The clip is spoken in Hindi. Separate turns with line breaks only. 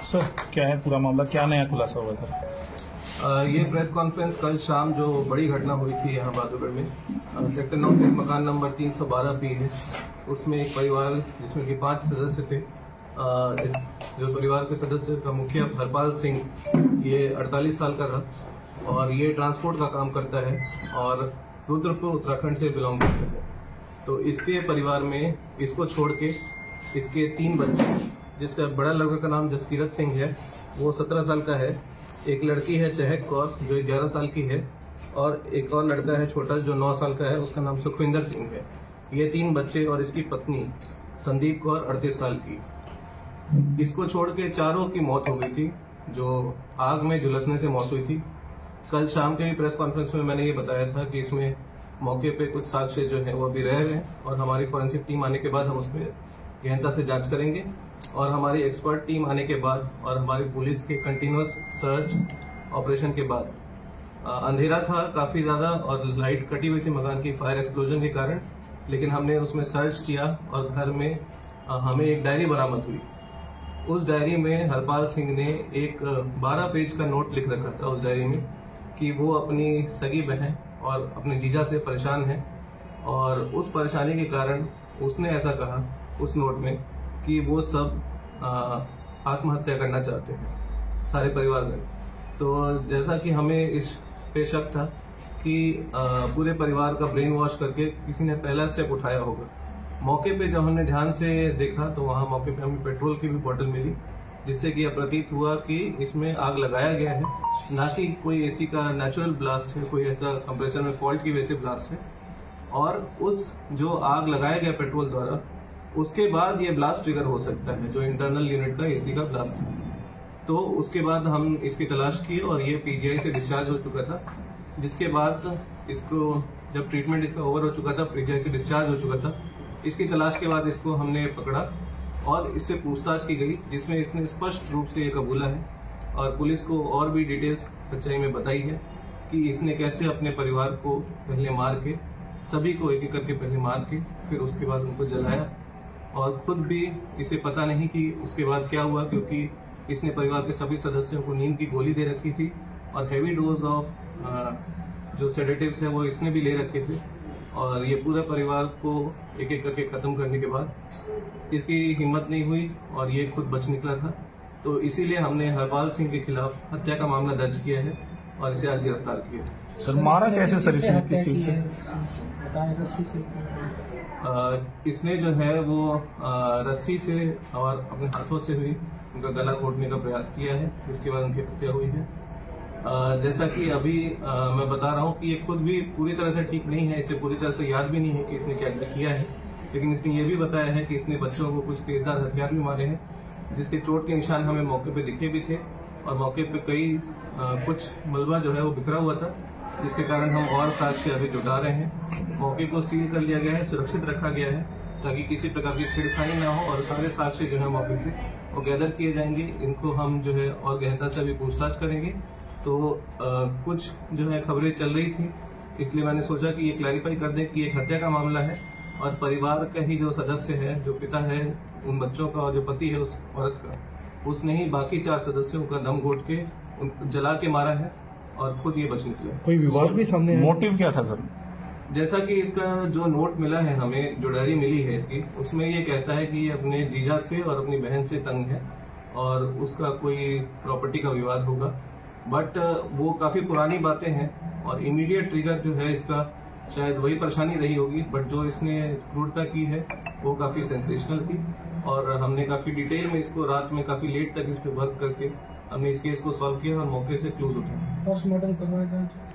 सर क्या है पूरा मामला, क्या नया खुलासा हुआ सर?
ये प्रेस कॉन्फ्रेंस कल शाम जो बड़ी घटना हुई थी यहाँ बहादुरगढ़ में सेक्टर 9 के मकान नंबर 312 पी है, उसमें एक परिवार जिसमें कि 5 सदस्य थे। जो परिवार के सदस्य का मुखिया हरपाल सिंह, ये 48 साल का था और ये ट्रांसपोर्ट का काम करता है और रुद्रपुर उत्तराखंड से बिलोंग करता है। तो इसके परिवार में इसको छोड़ के इसके 3 बच्चे, जिसका बड़ा लड़का का नाम जसकीरत सिंह है, वो 17 साल का है। एक लड़की है चहक कौर जो 11 साल की है और एक और लड़का है छोटा जो 9 साल का है, उसका नाम सुखविंदर सिंह है। ये 3 बच्चे और इसकी पत्नी संदीप कौर 38 साल की। इसको छोड़ के चारों की मौत हो गई थी, जो आग में झुलसने से मौत हुई थी। कल शाम के भी प्रेस कॉन्फ्रेंस में मैंने ये बताया था कि इसमें मौके पे कुछ साक्ष्य जो है वो अभी रह रहे हैं और हमारी फॉरेंसिक टीम आने के बाद हम उसमें गहनता से जांच करेंगे और हमारी एक्सपर्ट टीम आने के बाद और हमारी पुलिस के कंटिन्यूअस सर्च ऑपरेशन के बाद, अंधेरा था काफी ज्यादा और लाइट कटी हुई थी मकान की फायर एक्सप्लोजन के कारण, लेकिन हमने उसमें सर्च किया और घर में हमें एक डायरी बरामद हुई। उस डायरी में हरपाल सिंह ने एक 12 पेज का नोट लिख रखा था उस डायरी में कि वो अपनी सगी बहन और अपने जीजा से परेशान है और उस परेशानी के कारण उसने ऐसा कहा उस नोट में कि वो सब आत्महत्या करना चाहते हैं सारे परिवार में। तो जैसा कि हमें इस पे शक था कि पूरे परिवार का ब्रेन वॉश करके किसी ने पहला स्टेप उठाया होगा। मौके पे जब हमने ध्यान से देखा तो वहां मौके पे हमें पेट्रोल की भी बोतल मिली, जिससे कि यह प्रतीत हुआ कि इसमें आग लगाया गया है, ना कि कोई एसी का नेचुरल ब्लास्ट है, कोई ऐसा कंप्रेसर में फॉल्ट की वजह से ब्लास्ट है। और उस जो आग लगाया गया पेट्रोल द्वारा, उसके बाद ये ब्लास्ट ट्रिगर हो सकता है, जो इंटरनल यूनिट का एसी का ब्लास्ट है। तो उसके बाद हम इसकी तलाश की और ये पीजीआई से डिस्चार्ज हो चुका था, जिसके बाद इसको जब ट्रीटमेंट इसका ओवर हो चुका था, पीजीआई से डिस्चार्ज हो चुका था, इसकी तलाश के बाद इसको हमने पकड़ा और इससे पूछताछ की गई, जिसमें इसने स्पष्ट रूप से ये कबूला है और पुलिस को और भी डिटेल्स सच्चाई में बताई है कि इसने कैसे अपने परिवार को पहले मार के, सभी को एक एक करके पहले मार के फिर उसके बाद उनको जलाया और खुद भी इसे पता नहीं कि उसके बाद क्या हुआ, क्योंकि इसने परिवार के सभी सदस्यों को नींद की गोली दे रखी थी और हैवी डोज ऑफ जो सेडेटिव्स है वो इसने भी ले रखे थे। और ये पूरा परिवार को एक एक करके खत्म करने के बाद इसकी हिम्मत नहीं हुई और ये खुद बच निकला था। तो इसीलिए हमने हरपाल सिंह के खिलाफ हत्या का मामला दर्ज किया है और इसे आज गिरफ्तार किया।
सर मारा कैसे सर इसने, किस चीज से?
इसने जो है वो रस्सी से और अपने हाथों से भी उनका गला घोटने का प्रयास किया है, जिसके बाद उनकी हत्या हुई है। जैसा कि अभी मैं बता रहा हूँ कि ये खुद भी पूरी तरह से ठीक नहीं है, इसे पूरी तरह से याद भी नहीं है कि इसने क्या क्या किया है, लेकिन इसने ये भी बताया है कि इसने बच्चों को कुछ तेजदार हथियार भी मारे हैं, जिसके चोट के निशान हमें मौके पे दिखे भी थे और मौके पे कई कुछ मलबा जो है वो बिखरा हुआ था, जिसके कारण हम और साक्ष्य अभी जुटा रहे हैं। मौके को सील कर लिया गया है, सुरक्षित रखा गया है ताकि किसी प्रकार की छेड़खानी न हो और सारे साक्ष्य जो है मौके से वो गैदर किए जाएंगे। इनको हम जो है और गहनता से अभी पूछताछ करेंगे। तो कुछ जो है खबरें चल रही थी, इसलिए मैंने सोचा कि ये क्लैरिफाई कर दें कि एक हत्या का मामला है और परिवार का ही जो सदस्य है, जो पिता है उन बच्चों का और जो पति है उस औरत का, उसने ही बाकी 4 सदस्यों का दम घोट के जला के मारा है और खुद ये बच निकले।
कोई विवाद भी सामने, मोटिव क्या था सर?
जैसा कि इसका जो नोट मिला है हमें, जो डायरी मिली है इसकी, उसमें ये कहता है कि ये अपने जीजा से और अपनी बहन से तंग है और उसका कोई प्रॉपर्टी का विवाद होगा। बट वो काफी पुरानी बातें हैं और इमीडिएट ट्रिगर जो है इसका शायद वही परेशानी रही होगी, बट जो इसने क्रूरता की है वो काफी सेंसेशनल थी और हमने काफी डिटेल में इसको रात में काफी लेट तक इस पे वर्क करके हमने इस केस को सॉल्व किया और मौके से क्लूज उठाया।
पोस्टमार्टम करवाया जाए।